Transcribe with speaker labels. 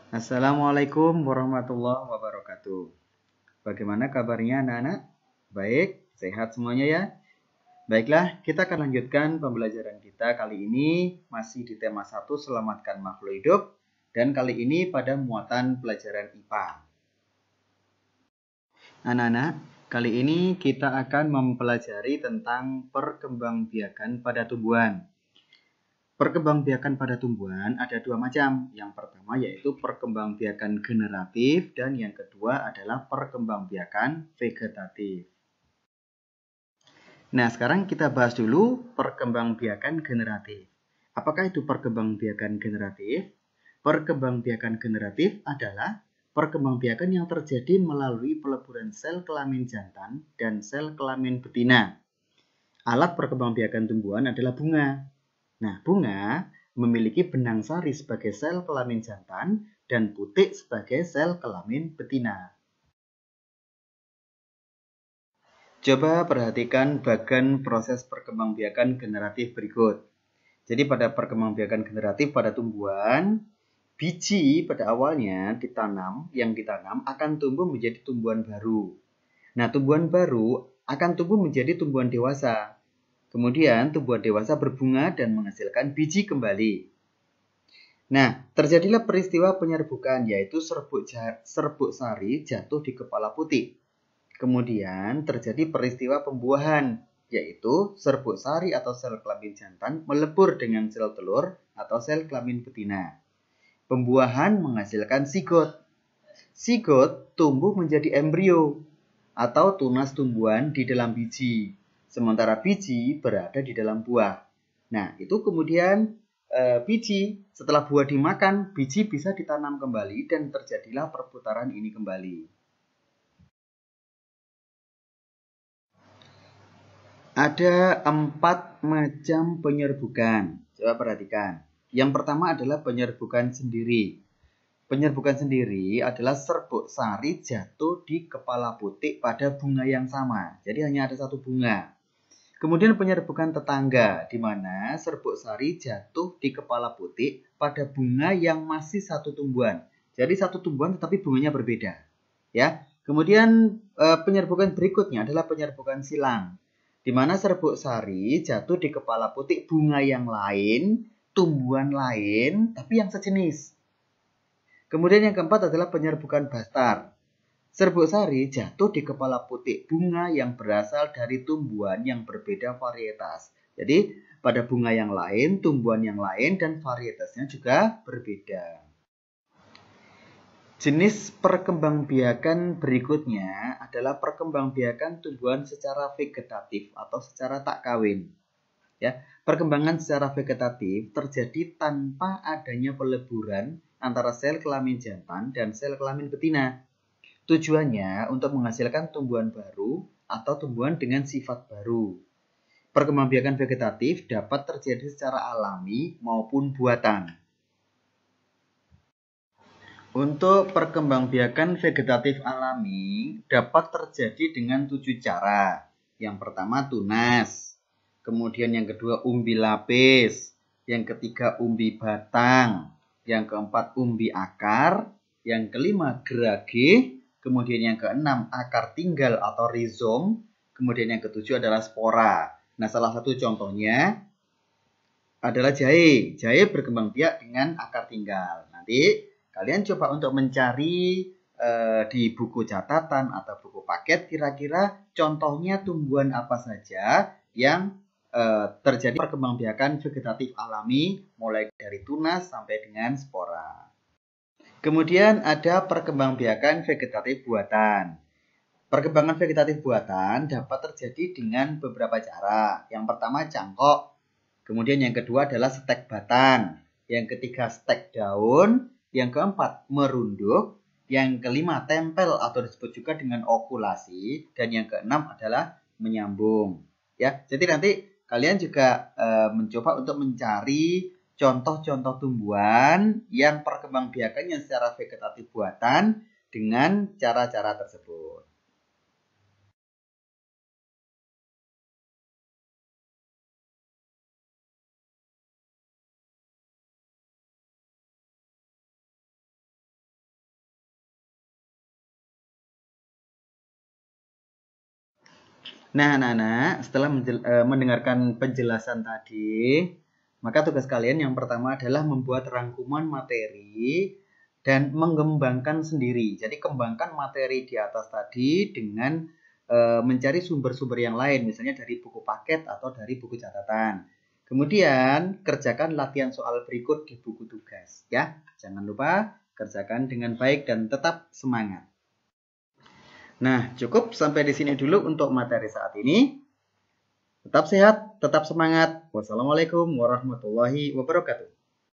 Speaker 1: Assalamualaikum warahmatullahi wabarakatuh. Bagaimana kabarnya anak-anak? Baik, sehat semuanya ya? Baiklah, kita akan lanjutkan pembelajaran kita kali ini masih di tema 1 selamatkan makhluk hidup dan kali ini pada muatan pelajaran IPA. Anak-anak, kali ini kita akan mempelajari tentang perkembangbiakan pada tumbuhan. Perkembangbiakan pada tumbuhan ada dua macam. Yang pertama yaitu perkembangbiakan generatif dan yang kedua adalah perkembangbiakan vegetatif. Nah, sekarang kita bahas dulu perkembangbiakan generatif. Apakah itu perkembangbiakan generatif? Perkembangbiakan generatif adalah perkembangbiakan yang terjadi melalui peleburan sel kelamin jantan dan sel kelamin betina. Alat perkembangbiakan tumbuhan adalah bunga. Nah, bunga memiliki benang sari sebagai sel kelamin jantan dan putik sebagai sel kelamin betina. Coba perhatikan bagan proses perkembangbiakan generatif berikut. Jadi pada perkembangbiakan generatif pada tumbuhan, biji pada awalnya yang ditanam akan tumbuh menjadi tumbuhan baru. Nah, tumbuhan baru akan tumbuh menjadi tumbuhan dewasa. Kemudian tumbuhan dewasa berbunga dan menghasilkan biji kembali. Nah, terjadilah peristiwa penyerbukan yaitu serbuk sari jatuh di kepala putik. Kemudian terjadi peristiwa pembuahan yaitu serbuk sari atau sel kelamin jantan melebur dengan sel telur atau sel kelamin betina. Pembuahan menghasilkan sigot. Sigot tumbuh menjadi embrio atau tunas tumbuhan di dalam biji. Sementara biji berada di dalam buah. Nah, itu kemudian biji setelah buah dimakan, biji bisa ditanam kembali dan terjadilah perputaran ini kembali. Ada 4 macam penyerbukan. Coba perhatikan. Yang pertama adalah penyerbukan sendiri. Penyerbukan sendiri adalah serbuk sari jatuh di kepala putik pada bunga yang sama. Jadi hanya ada satu bunga. Kemudian penyerbukan tetangga, di mana serbuk sari jatuh di kepala putik pada bunga yang masih satu tumbuhan. Jadi satu tumbuhan tetapi bunganya berbeda. Ya. Kemudian penyerbukan berikutnya adalah penyerbukan silang, di mana serbuk sari jatuh di kepala putik bunga yang lain, tumbuhan lain, tapi yang sejenis. Kemudian yang keempat adalah penyerbukan bastar. Serbuk sari jatuh di kepala putik bunga yang berasal dari tumbuhan yang berbeda varietas. Jadi pada bunga yang lain, tumbuhan yang lain, dan varietasnya juga berbeda. Jenis perkembangbiakan berikutnya adalah perkembangbiakan tumbuhan secara vegetatif atau secara tak kawin. Ya, perkembangan secara vegetatif terjadi tanpa adanya peleburan antara sel kelamin jantan dan sel kelamin betina. Tujuannya untuk menghasilkan tumbuhan baru atau tumbuhan dengan sifat baru. Perkembangbiakan vegetatif dapat terjadi secara alami maupun buatan. Untuk perkembangbiakan vegetatif alami dapat terjadi dengan 7 cara. Yang pertama tunas, kemudian yang kedua umbi lapis, yang ketiga umbi batang, yang keempat umbi akar, yang kelima gerage, kemudian yang keenam akar tinggal atau rizom, kemudian yang ketujuh adalah spora. Nah, salah satu contohnya adalah jahe. Jahe berkembang biak dengan akar tinggal. Nanti kalian coba untuk mencari di buku catatan atau buku paket kira-kira contohnya tumbuhan apa saja yang terjadi perkembangbiakan vegetatif alami mulai dari tunas sampai dengan spora. Kemudian ada perkembangbiakan vegetatif buatan. Perkembangan vegetatif buatan dapat terjadi dengan beberapa cara. Yang pertama cangkok. Kemudian yang kedua adalah stek batang. Yang ketiga stek daun. Yang keempat merunduk. Yang kelima tempel atau disebut juga dengan okulasi. Dan yang keenam adalah menyambung. Ya, jadi nanti kalian juga mencoba untuk mencari contoh-contoh tumbuhan yang perkembangbiakannya secara vegetatif buatan dengan cara-cara tersebut. Nah, anak-anak, setelah mendengarkan penjelasan tadi, maka tugas kalian yang pertama adalah membuat rangkuman materi dan mengembangkan sendiri. Jadi kembangkan materi di atas tadi dengan mencari sumber-sumber yang lain, misalnya dari buku paket atau dari buku catatan. Kemudian kerjakan latihan soal berikut di buku tugas, ya. Jangan lupa kerjakan dengan baik dan tetap semangat. Nah, cukup sampai di sini dulu untuk materi saat ini. Tetap sehat, tetap semangat. Wassalamualaikum warahmatullahi wabarakatuh.